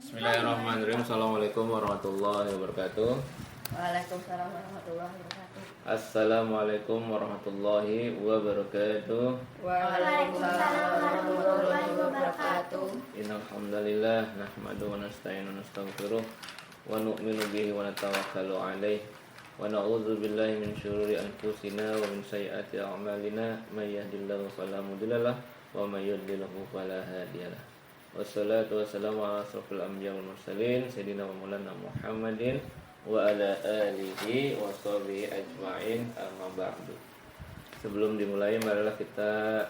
Bismillahirrahmanirrahim. Assalamualaikum warahmatullahi wabarakatuh. Waalaikumsalam warahmatullahi wabarakatuh. Assalamualaikum warahmatullahi wabarakatuh. Waalaikumsalam warahmatullahi wabarakatuh. Innal hamdalillah nahmaduhu wa nasta'inu wa nastaghfiruh wa nu'minu bihi wa natawakkalu 'alaihi wa na'udzu billahi min syururi anfusina wa min sayyiati a'malina may yahdihillahu fala mudhillalah wa may yudhlilhu fala hadiyalah. Wassalatu wassalamu ala asrofil anbiya wal mursalin sayyidina wa maulana Muhammadin wa ala alihi wa sahbihi ajma'in, amma ba'du. Sebelum dimulai, marilah kita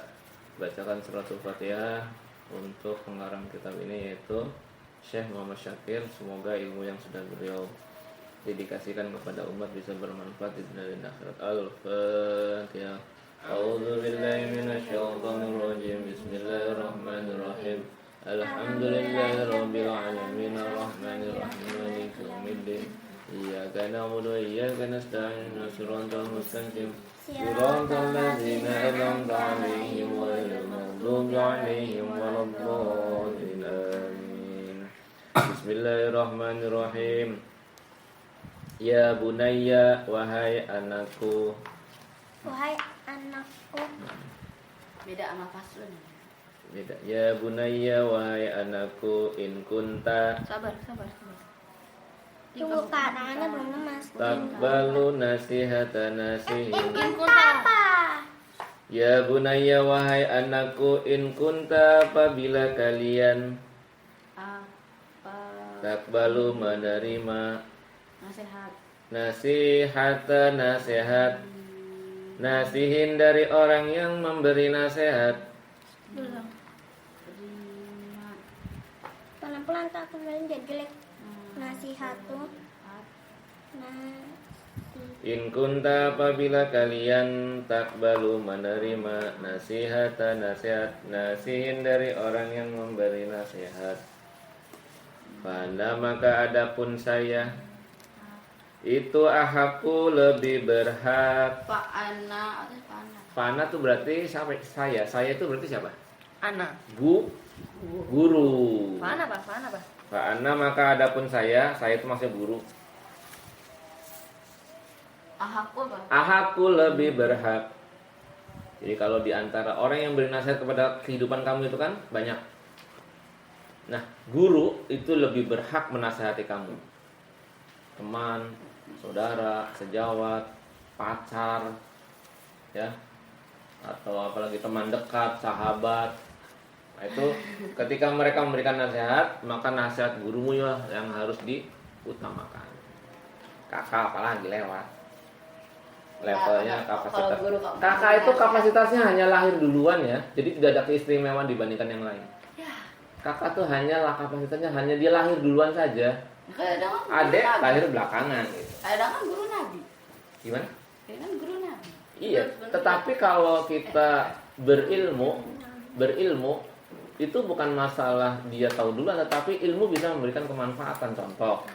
bacakan suratul Fatihah untuk pengarang kitab ini, yaitu Syekh Muhammad Syakir. Semoga ilmu yang sudah beliau dedikasikan kepada umat bisa bermanfaat di dunia dan akhirat. Al-Fatihah. A'udzu billahi minasyaitonir rajim. Bismillahirrahmanirrahim. Alhamdulillahirabbil alamin arrahmanir rahim maliki yaumiddin. Iyyaka na'budu wa iyyaka nasta'in ihdinas mustaqim siratal ladzina an'amta 'alaihim ghairil maghdubi 'alaihim waladdallin. Amin. Bismillahirrahmanirrahim. Ya bunayya, wahai anakku. Wahai anakku. Beda sama faslun. Beda. Ya bunayya, wahai anakku, in kunta. Sabar. Tunggu Kak, tangannya belum lemas. Takbalu nasihata nasihin. In kunta apa? Ya bunayya, wahai anakku, in kunta, apabila kalian Apa takbalu menerima nasihat? nasihata nasihat, nasihin dari orang yang memberi nasihat. Terima. Pelan-pelan tak kembali jadi jelek. Nasihat tuh. In kunta, apabila kalian takbalu menerima nasihata nasihat, nasihin dari orang yang memberi nasihat. Fana, maka adapun saya itu ahaku lebih berhak. Pak Ana atau Pak Ana? Fana tuh berarti sampai saya itu berarti siapa? Ana. Guru. Pak Ana. Pak Ana, maka adapun saya itu maksudnya guru. Ahaku apa? Ahaku lebih berhak. Jadi kalau diantara orang yang beri nasihat kepada kehidupan kamu itu kan banyak. Nah, guru itu lebih berhak menasihati kamu. Teman, saudara, sejawat, pacar, ya, atau apalagi teman dekat, sahabat. Nah, itu ketika mereka memberikan nasihat, maka nasihat gurumu ya yang harus diutamakan. Kakak apalagi lewat. Levelnya kapasitas. Kakak itu kapasitasnya hanya lahir duluan ya. Jadi tidak ada keistimewaan dibandingkan yang lain. Kakak tuh hanyalah kapasitasnya hanya dia lahir duluan saja. Adek lahir belakangan gitu. Kadang kan guru Nabi. Gimana? Kan guru Nabi. Iya, tetapi kalau kita berilmu itu bukan masalah dia tahu duluan, tetapi ilmu bisa memberikan kemanfaatan. Contoh,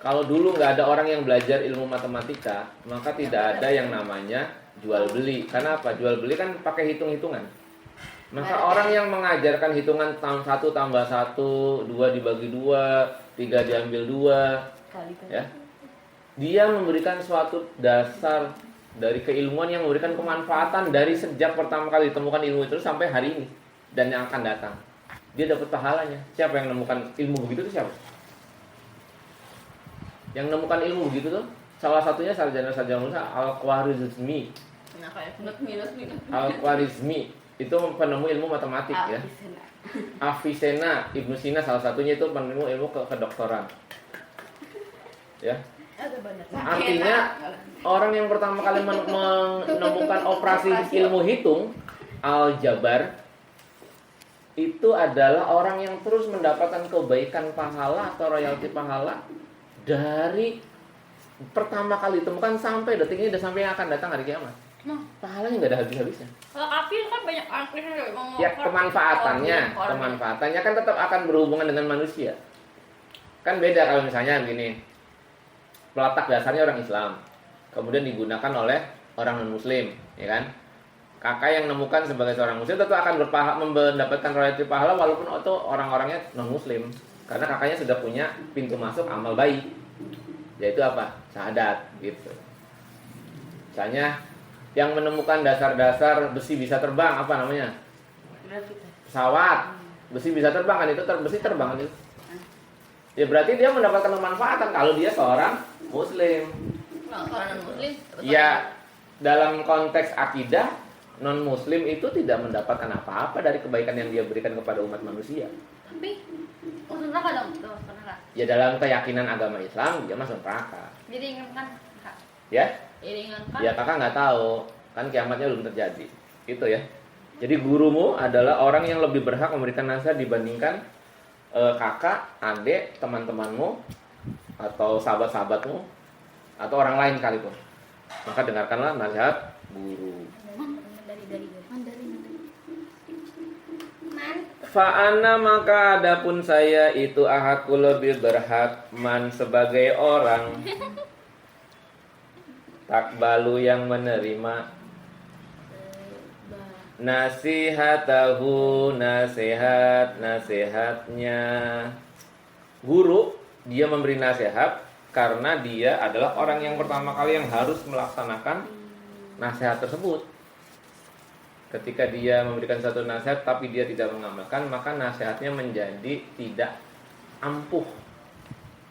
kalau dulu nggak ada orang yang belajar ilmu matematika, maka tidak ada yang namanya jual beli. Karena apa? Jual beli kan pakai hitung-hitungan. Maka orang yang mengajarkan hitungan 1 tambah 1, 2 dibagi 2, 3 diambil 2, ya, dia memberikan suatu dasar dari keilmuan yang memberikan kemanfaatan dari sejak pertama kali ditemukan ilmu itu sampai hari ini dan yang akan datang. Dia dapat pahalanya. Siapa yang menemukan ilmu begitu itu siapa? Yang menemukan ilmu begitu tuh salah satunya sarjana Musa Al-Khwarizmi. Al-Khwarizmi itu penemu ilmu matematik ya. Avicenna, Ibnu Sina salah satunya itu penemu ilmu kedokteran. Ya. Artinya orang yang pertama kali menemukan operasi ilmu hitung aljabar itu adalah orang yang terus mendapatkan kebaikan pahala atau royalti pahala dari pertama kali ditemukan sampai detik ini dan sampai yang akan datang hari kiamat. Pahalanya nggak ada habis-habisnya. Kalau kafir kan banyak artinya. Ya, kemanfaatannya kan tetap akan berhubungan dengan manusia. Kan beda kalau misalnya begini. Pelatak dasarnya orang Islam, kemudian digunakan oleh orang non-muslim, ya kan? Kakak yang nemukan sebagai seorang muslim tentu akan mendapatkan royalti pahala walaupun itu orang-orangnya non-muslim. Karena kakaknya sudah punya pintu masuk amal baik, yaitu apa? Syahadat gitu. Misalnya yang menemukan dasar-dasar besi bisa terbang, apa namanya? Pesawat. Besi bisa terbang kan, itu besi terbang kan itu. Ya berarti dia mendapatkan kemanfaatan kalau dia seorang muslim. Nah, kalau non muslim Ya dalam konteks akidah, non muslim itu tidak mendapatkan apa-apa dari kebaikan yang dia berikan kepada umat manusia. tapi masuk neraka dong, tuh neraka. Ya dalam keyakinan agama Islam dia masuk neraka. Jadi ingatkan kak. Ya? Jadi ingatkan. Ya kakak nggak tahu, kan kiamatnya belum terjadi. Itu ya. Jadi gurumu adalah orang yang lebih berhak memberikan nasihat dibandingkan kakak, adik, teman-temanmu, atau sahabat-sahabatmu, atau orang lain sekalipun. Maka dengarkanlah nasihat guru. Fa'ana maka adapun saya itu ahadku lebih berhak man sebagai orang takbalu yang menerima nasihatahu nasihatnya guru. Dia memberi nasihat karena dia adalah orang yang pertama kali yang harus melaksanakan nasihat tersebut. Ketika dia memberikan satu nasihat tapi dia tidak mengamalkan, maka nasihatnya menjadi tidak ampuh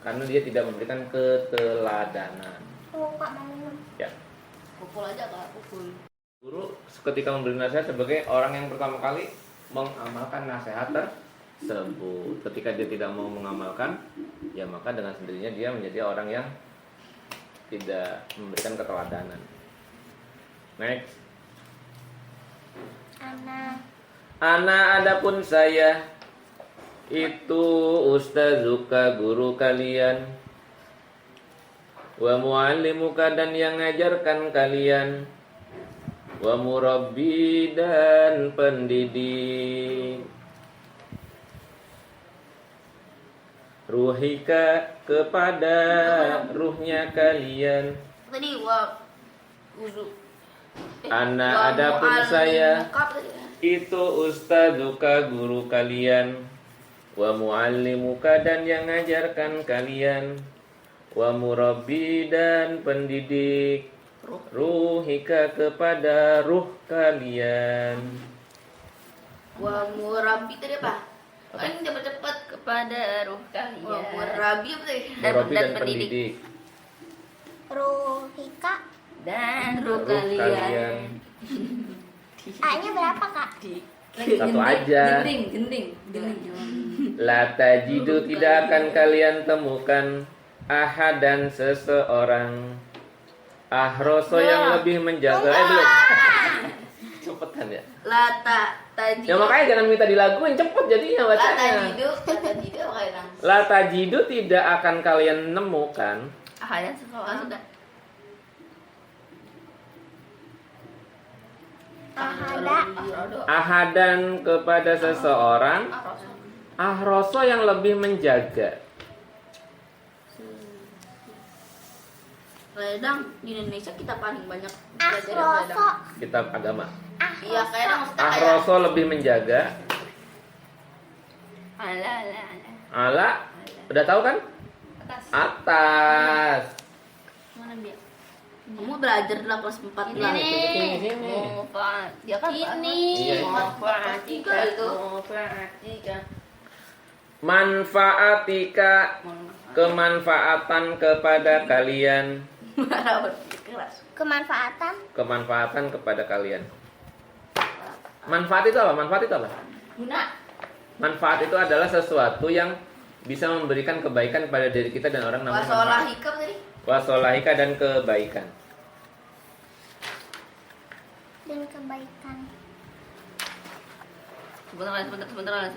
karena dia tidak memberikan keteladanan. Oh, Kak mau minum. Ya. Pukul aja kak, pukul. Guru ketika memberi nasihat sebagai orang yang pertama kali mengamalkan nasihat tersebut. Ketika dia tidak mau mengamalkan, ya maka dengan sendirinya dia menjadi orang yang tidak memberikan keteladanan. Next. Ana adapun saya itu ustazuka guru kalian, wa muallimuka dan yang ngajarkan kalian, wa murabbi dan pendidik, ruhika kepada ruhnya kalian. Tadi guru. Ana adapun saya itu ustazuka guru kalian, wa muallimuka dan yang ngajarkan kalian, wa murabbi dan pendidik, ruhika kepada ruh kalian. Wa murabi tadi apa? Kan cepat-cepat kepada ruh kalian. Wa murabi apa tadi? Murabbi dan pendidik. Ruhika. Dan ruh kalian. A-nya berapa, Kak? Satu aja. Gending. La tajidu tidak akan kalian temukan ahad dan seseorang ahroso yang lebih menjaga. Belum. Cepetan ya. Lata tajidu. Ya makanya jangan minta dilaguin, cepet jadinya bacanya. La tajidu tidak akan kalian nemukan Ahad dan seseorang sudah. ahadan kepada seseorang ahroso yang lebih menjaga. Ledang di Indonesia kita paling banyak belajar Ahroso. ledang. Kitab agama. Iya kayak maksudnya kayak Ahroso lebih menjaga. Ala udah tahu kan? Atas. Mana dia? Kamu belajar dalam kelas 4 lah. Sini. Ya kan? Ini. Iya. Manfaatika kemanfaatan kepada kalian. Kemanfaatan kepada kalian. Manfaat itu apa? Guna. Manfaat itu adalah sesuatu yang bisa memberikan kebaikan pada diri kita dan orang namanya manfaat. Wasolahika tadi. Wasolahika dan kebaikan. Dan kebaikan. Sebentar.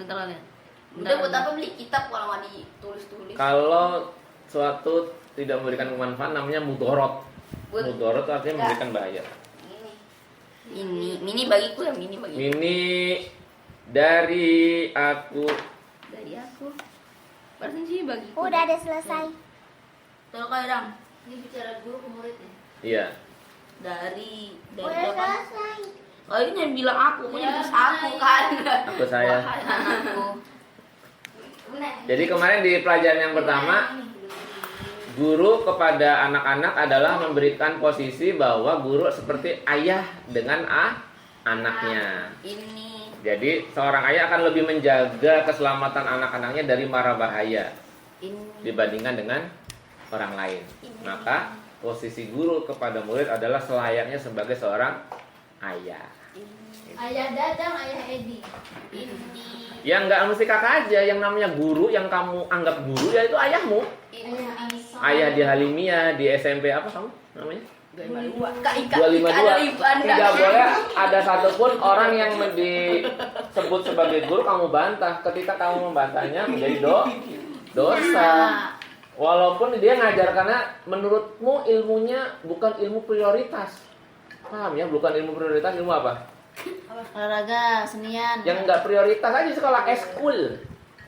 Udah buat apa beli kitab kalau nggak ditulis-tulis? Kalau suatu tidak memberikan kemanfaat namanya mudorot. Mudorot itu artinya memberikan bahaya. Mini bagiku ya, mini bagiku. Ini dari aku. Dari aku. Barusan sih bagiku. Udah ada selesai. Kalau kadang ini bicara guru ke murid ya. Iya. Dari Udah apa? selesai. Oh ini yang bilang aku, punya tulis aku kan. Aku saya. Aku. Jadi kemarin di pelajaran yang pertama, guru kepada anak-anak adalah memberikan posisi bahwa guru seperti ayah dengan anaknya. Ini. Jadi seorang ayah akan lebih menjaga keselamatan anak-anaknya dari mara bahaya dibandingkan dengan orang lain. Maka posisi guru kepada murid adalah selayaknya sebagai seorang ayah. Ayah Dadang, ayah Edi. Ini. Ya nggak mesti kakak aja, yang namanya guru yang kamu anggap guru ya itu ayahmu. Ayah di Halimia, di SMP apa kamu namanya? 252. Tidak boleh ada satupun orang yang disebut sebagai guru kamu bantah. Ketika kamu membantahnya menjadi dosa. Walaupun dia ngajarkannya menurutmu ilmunya bukan ilmu prioritas. Paham ya? Bukan ilmu prioritas, ilmu apa? Olahraga, senian. Yang enggak prioritas aja sekolah eskul.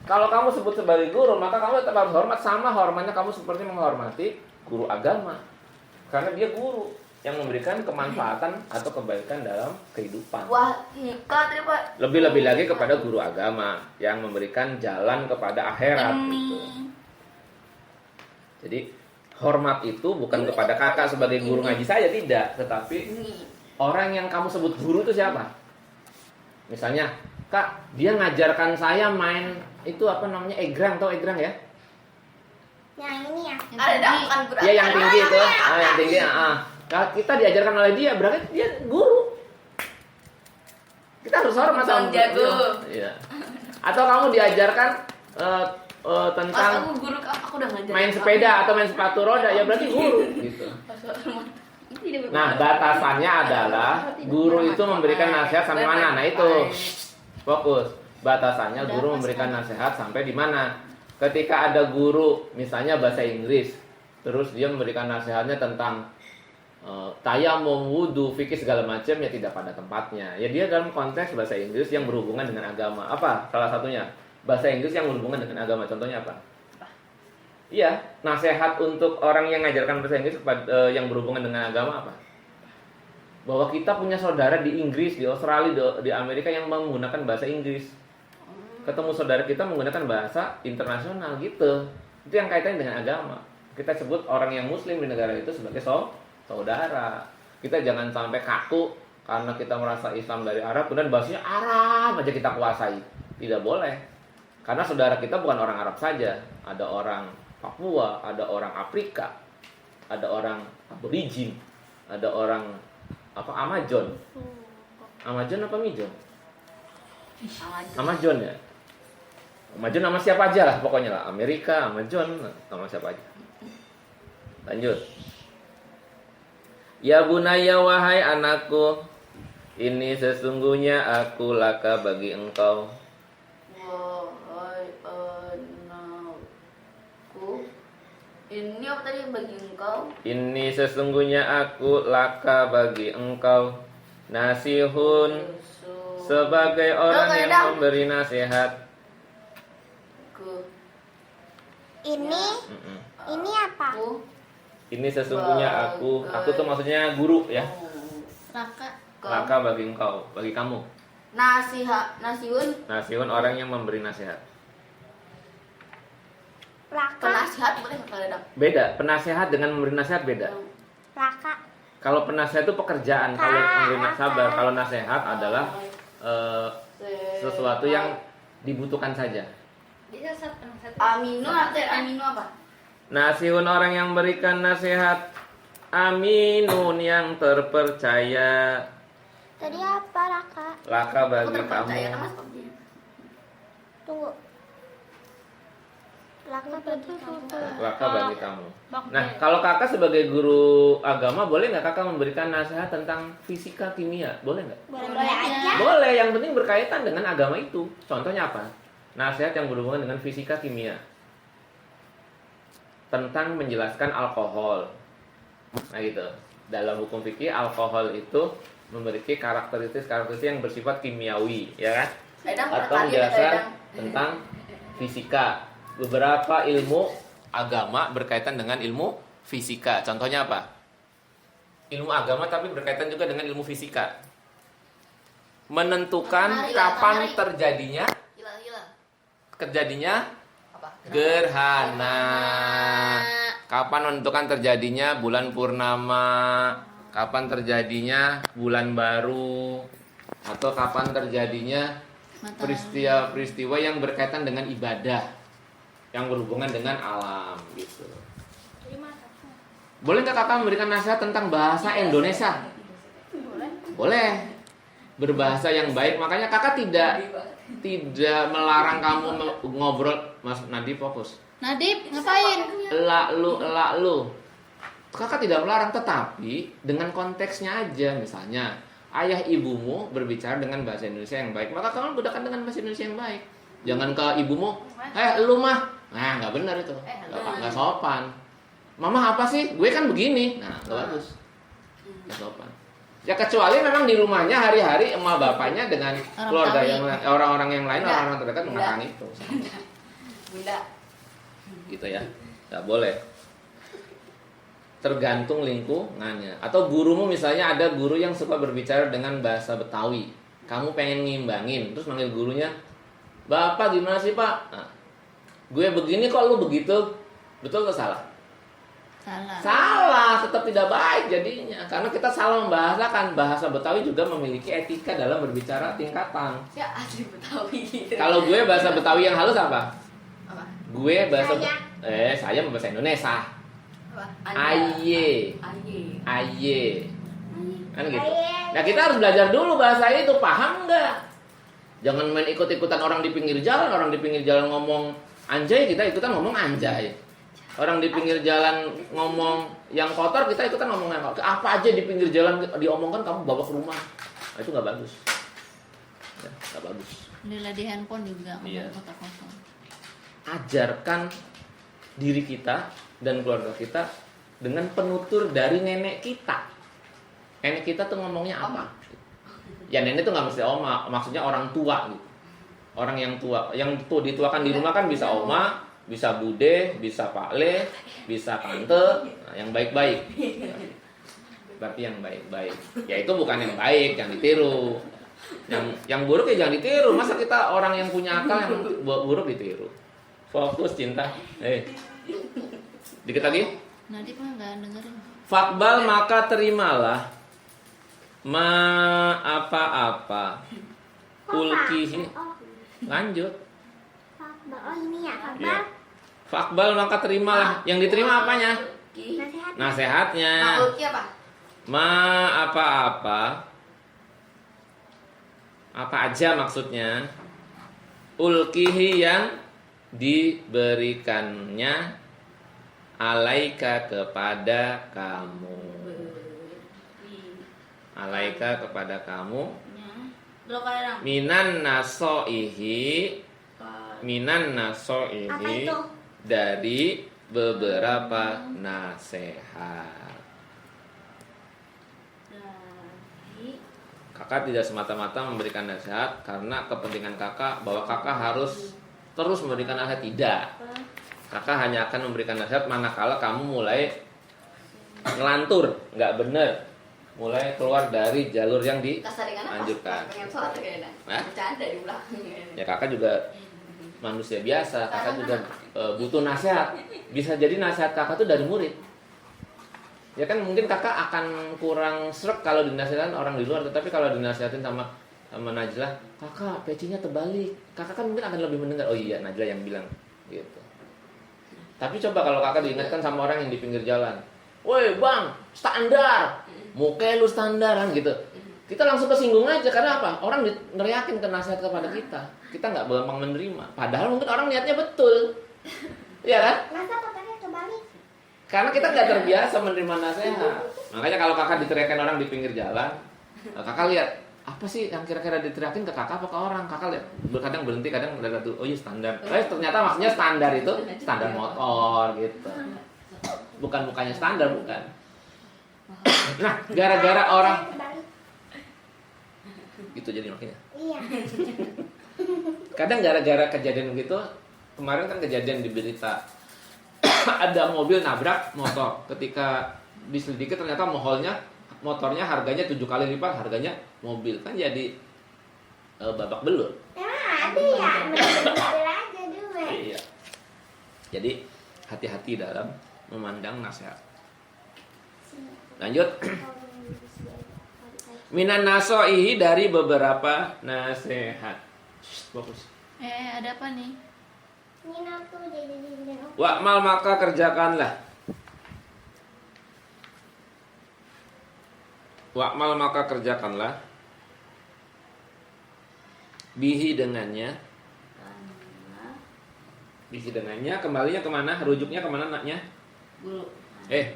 Kalau kamu sebut sebagai guru, maka kamu tetap harus hormat, sama hormatnya kamu seperti menghormati guru agama. Karena dia guru yang memberikan kemanfaatan atau kebaikan dalam kehidupan. Wah, nikah tadi Pak. Lebih-lebih lagi kepada guru agama yang memberikan jalan kepada akhirat gitu. Jadi hormat itu bukan kepada kakak sebagai guru ngaji saya, tidak, tetapi orang yang kamu sebut guru itu siapa? Misalnya, Kak, dia ngajarkan saya main itu apa namanya, egrang, tau egrang ya? Yang ini ya. Ada bukan guru. Iya yang tinggi itu, yang tinggi. Kalau kita diajarkan oleh dia, berarti dia guru. Kita harus hormat sama jago. Iya. Atau kamu diajarkan tentang aku guru, aku udah ngajar. main sepeda atau main sepatu roda, ya berarti guru gitu. Nah, batasannya adalah guru itu memberikan nasihat sampai mana? Nah, itu. Fokus. Batasannya guru memberikan nasihat sampai di mana? Ketika ada guru misalnya bahasa Inggris, terus dia memberikan nasihatnya tentang tayamum, wudu, fikih segala macam, ya tidak pada tempatnya. Ya dia dalam konteks bahasa Inggris yang berhubungan dengan agama. Apa salah satunya? Bahasa Inggris yang berhubungan dengan agama. Contohnya apa? Iya, nasihat untuk orang yang ngajarkan bahasa Inggris yang berhubungan dengan agama apa? Bahwa kita punya saudara di Inggris, di Australia, di Amerika yang menggunakan bahasa Inggris. Ketemu saudara kita menggunakan bahasa internasional gitu. Itu yang kaitannya dengan agama. Kita sebut orang yang muslim di negara itu sebagai saudara. Kita jangan sampai kaku karena kita merasa Islam dari Arab, kemudian bahasanya Arab aja kita kuasai. Tidak boleh. Karena saudara kita bukan orang Arab saja. Ada orang Papua, ada orang Afrika, ada orang Aborigin, ada orang Amazon. Amazon apa Mijon? Amazon ya. Amazon nama siapa aja lah pokoknya lah. Amerika, Amazon, nama siapa aja. Lanjut. Ya bunaya wahai anakku, ini sesungguhnya aku laka bagi engkau. Wahai anakku, ini apa tadi bagi engkau? Ini sesungguhnya aku laka bagi engkau, nasihun, sebagai orang yang memberi nasihat. Ini apa? Ini sesungguhnya aku tuh maksudnya guru ya. Laka bagi engkau, bagi kamu. Nasihun orang yang memberi nasihat. Penasihat boleh nggak kalian? Beda, penasehat dengan memberi nasihat beda. Laka. Kalau penasehat itu pekerjaan, kalau memberi nasihat, kalau nasihat adalah sesuatu yang dibutuhkan saja. Aminu apa? Nasihun orang yang memberikan nasihat, aminun yang terpercaya. Tadi apa Laka? Laka bagi kamu. Terpercaya nama sepertinya. Tunggu. Laka bagi kamu. Laka bagi kamu. Nah, kalau kakak sebagai guru agama, boleh nggak kakak memberikan nasihat tentang fisika, kimia? Boleh nggak? Boleh aja. Boleh, yang penting berkaitan dengan agama itu. Contohnya apa? Nasihat yang berhubungan dengan fisika, kimia. Tentang menjelaskan alkohol. Nah gitu. Dalam hukum fikih, alkohol itu memiliki karakteristik yang bersifat kimiawi, ya kan? Atau menjelaskan tentang fisika. Beberapa ilmu agama berkaitan dengan ilmu fisika. Contohnya apa? Ilmu agama tapi berkaitan juga dengan ilmu fisika. Menentukan kapan terjadinya Apa? Gerhana. Kapan menentukan terjadinya bulan purnama? Kapan terjadinya bulan baru? Atau kapan terjadinya peristiwa yang berkaitan dengan ibadah, yang berhubungan dengan alam gitu. Boleh nggak kakak memberikan nasihat tentang bahasa Indonesia? Boleh. Berbahasa yang baik. Makanya kakak tidak melarang kamu ngobrol. Mas Nadib fokus. Nadib ngapain? Elak lu. Kakak tidak melarang, tetapi dengan konteksnya aja. Misalnya ayah ibumu berbicara dengan bahasa Indonesia yang baik, maka kamu gunakan dengan bahasa Indonesia yang baik. Jangan ke ibumu, lu mah. Nah, nggak benar itu. Nggak sopan. Mama apa sih? Gue kan begini. Nah, nggak bagus. Nggak sopan. Ya kecuali memang di rumahnya hari-hari emak bapaknya dengan keluarga yang lain, orang-orang yang lain, orang-orang terdekat mengatakan itu. Bunda. Gitu ya. Nggak boleh. Tergantung lingkungannya. Atau gurumu misalnya ada guru yang suka berbicara dengan bahasa Betawi. Kamu pengen ngimbangin, terus manggil gurunya, "Bapak gimana sih, Pak?" Nah, gue begini kok lu begitu. Betul atau salah? Salah, tetap tidak baik jadinya. Karena kita salah membahasakan. Bahasa Betawi juga memiliki etika dalam berbicara tingkatan. Ya asli Betawi. Kalau gue bahasa Betawi yang halus apa? Apa? Gue bahasa saya bahasa Indonesia. Apa? Aye. Aye. Kan gitu. Nah, kita harus belajar dulu bahasa itu, paham nggak? Jangan main ikut-ikutan orang di pinggir jalan ngomong anjay, kita ikutan ngomong anjay. Orang di pinggir jalan ngomong yang kotor, kita ikutan ngomong yang kotor. Apa aja di pinggir jalan diomongkan kamu bawa ke rumah. Nah, itu nggak bagus. Ya, nggak bagus. Nilai di handphone juga Iya. ngomong kotor-kotor. Ajarkan diri kita dan keluarga kita dengan penutur dari nenek kita. Nenek kita tuh ngomongnya apa? Ya nenek tuh nggak mesti oma, maksudnya orang tua gitu. Orang yang tua, yang tuh dituakan di rumah kan bisa oma, bisa bude, bisa pakle, bisa tante, nah, yang baik-baik. Berarti yang baik-baik. Ya itu bukan yang baik, yang ditiru. Yang buruk ya jangan ditiru. Masa kita orang yang punya akal yang buruk ditiru? Fokus cinta. Dikit lagi. Nadib mah nggak dengerin. Fakbal maka terimalah ma apa-apa ulkihi. Lanjut. Oh ini ya, Papa. Ya. Fakbal maka terimalah. Yang diterima apanya? Nasihat. Nasihatnya. Ulki apa? Ma apa-apa. Apa aja maksudnya? Ulkihi yang diberikannya alaika kepada kamu. Alaika kepada kamu. Minan nasoihi. Minan nasoihi. Apa itu? Dari beberapa nasihat. Kakak tidak semata-mata memberikan nasihat karena kepentingan kakak bahwa kakak harus terus memberikan nasihat. Tidak. Kakak hanya akan memberikan nasihat manakala kamu mulai ngelantur, nggak bener, mulai keluar dari jalur yang dianjurkan. Bercanda di belakang. Ya kakak juga manusia biasa, kakak juga butuh nasihat. Bisa jadi nasihat kakak tuh dari murid. Ya kan mungkin kakak akan kurang srek kalau dinasihatin orang di luar, tetapi kalau dinasihatin sama Najlah, kakak pecinya terbalik. Kakak kan mungkin akan lebih mendengar. Oh iya, Najlah yang bilang gitu. Tapi coba kalau kakak diingatkan sama orang yang di pinggir jalan, "Woi bang, standar, muka lu standaran," gitu. Kita langsung kesinggung aja karena apa? Orang neriakin ke nasihat kepada kita. Kita nggak gampang menerima. Padahal mungkin orang niatnya betul, iya kan? Masa papanya kebalik? Karena kita nggak terbiasa menerima nasihat. Makanya kalau kakak diteriakin orang di pinggir jalan, kakak lihat apa sih yang kira-kira diteriakin ke kakak apa ke orang. Kakak lihat, kadang berhenti, kadang udah tuh, oh iya standar. Ternyata maksudnya standar itu standar motor gitu. Bukan mukanya standar, bukan. Nah, gara-gara orang gitu jadi makanya. Iya. Kadang gara-gara kejadian begitu, kemarin kan kejadian di berita ada mobil nabrak motor. Ketika diselidiki ternyata motornya harganya 7 kali lipat harganya mobil. Kan jadi babak belur. Emang ada ya? Mobil aja dulu. Iya. Jadi hati-hati dalam memandang nasihat. Lanjut. Minan nasoihi, dari beberapa nasihat. Fokus. Ada apa nih? Wa'mal, maka kerjakanlah. Wa'mal, maka kerjakanlah. Bihi, dengannya. Bihi, dengannya. Kembalinya kemana? Rujuknya kemana naknya? Guru.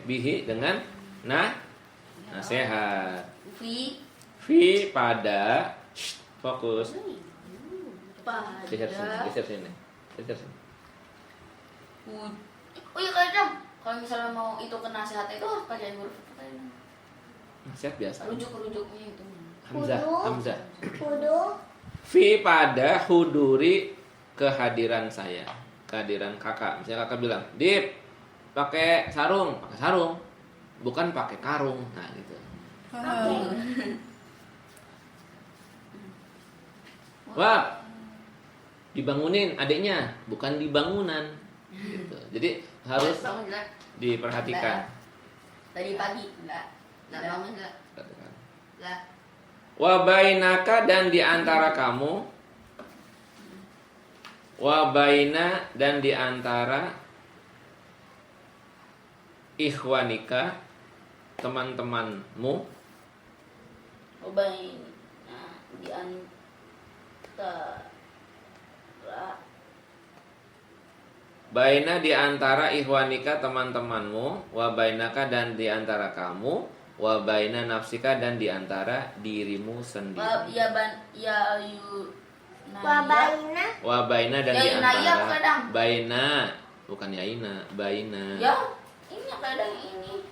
Bihi, dengan nasihat. Fi Pada. Fokus. pada. Geser sini. Oh iya kadang kalau misalnya mau itu ke nasihat itu harus pakai huruf apa ini? Nasihat biasa. Rujuknya itu. Hamzah. Kudu. Fi, pada, huduri, kehadiran saya, kehadiran kakak. Misalnya kakak bilang, Dip, pakai sarung, bukan pakai karung. Nah gitu. Wah, dibangunin adiknya, bukan di bangunan. Gitu. Jadi harus diperhatikan. Tadi pagi enggak bangun enggak. Wa bainaka, dan di antara kamu. Wa baina, dan di antara ikhwanika, teman-temanmu. Baik. Nah, di antara Baina, di antara ikhwanika, teman-temanmu. Wa bainaka, dan di antara kamu. Wa baina nafsika, dan di antara dirimu sendiri. Wabaina. Wa baina, dan di Yaina, iya, antara kadang. baina, bukan yaina, baina. Ya, ini kadang ini.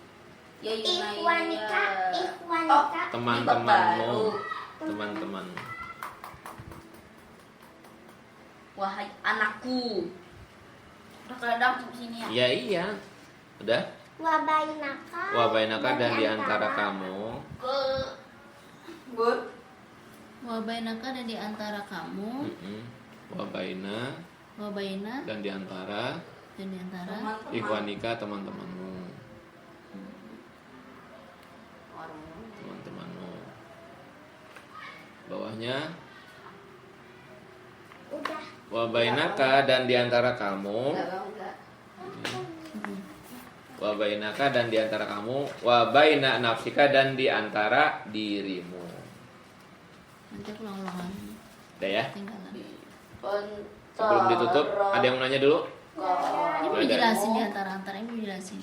Ya Ikhwanika. Teman-temanmu, teman-temanmu. Wahai anakku. Kadang sampai sini ya. Ya iya. Udah. Wabainaka. Wa bainaka, dan di antara kamu. Wa bainaka, dan di antara kamu. Wa baina, Wa baina, dan di antara ikhwanika, teman-temanmu. Teman-temanmu. Bawahnya. Udah. Wa bainaka, dan di antara kamu. Wa bainaka, dan di antara kamu. Wa baina nafsika, dan di antara dirimu. Nanti aku ulang-ulang. Udah ya? Tinggalan. Sebelum ditutup, ada yang mau nanya dulu? Ini belum dijelasin di antara-antara, ini belum dijelasin.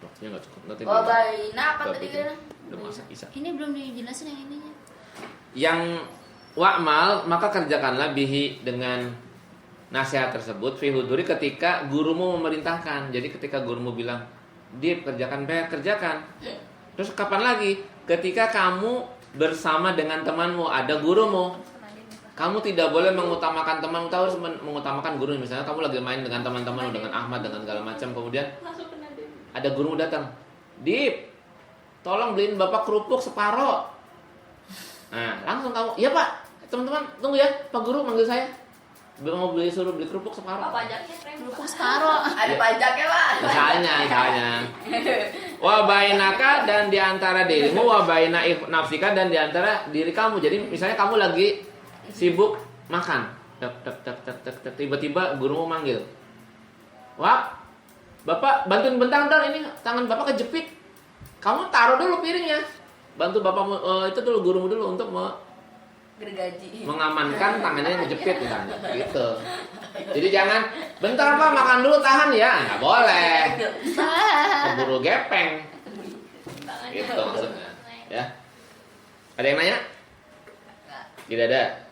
Waktunya nggak cukup. Nanti Wabaina apa Bab tadi itu. kan? Udah masak Isa. Ini belum dijelasin yang ininya. Yang wa'mal, maka kerjakanlah bihi, dengan nasihat tersebut, fi huduri, ketika gurumu memerintahkan. Jadi ketika gurumu bilang, Dip, kerjakan, kerjakan. Terus kapan lagi? Ketika kamu bersama dengan temanmu, ada gurumu. Kamu tidak boleh mengutamakan temanmu, tahu, harus mengutamakan guru. Misalnya kamu lagi main dengan teman-temanmu, dengan Ahmad, dengan segala macam, kemudian ada gurumu datang, Dip, tolong beliin bapak kerupuk separoh. Nah, langsung kamu, iya pak, teman-teman tunggu ya, pak guru manggil saya, mau suruh beli kerupuk separoh. Kerupuk separoh. Ada pajaknya pak. Misalnya. Wa bainaka, dan di antara dirimu. Wa baina nafsika, dan di antara diri kamu. Jadi misalnya kamu lagi sibuk makan, tiba-tiba gurumu manggil, Wah, bapak bantuin bentar, ini tangan bapak kejepit. Kamu taruh dulu piringnya, bantu bapakmu, itu dulu gurumu dulu untuk Gergaji. mengamankan tangannya yang kejepit misalnya, gitu. Jadi jangan, bentar pak makan dulu, tahan ya, nggak boleh, keburu gepeng, gitu maksudnya. Ya, ada yang nanya? Tidak ada.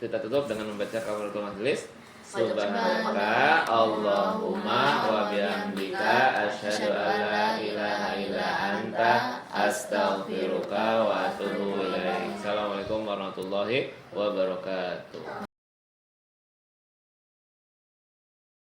Kita tutup dengan membaca kafaratul majelis. Subhanaka Allahumma wa bihamdika asyhadu an la ilaha illa anta astaghfiruka wa atubu ilaik. Assalamualaikum warahmatullahi wabarakatuh.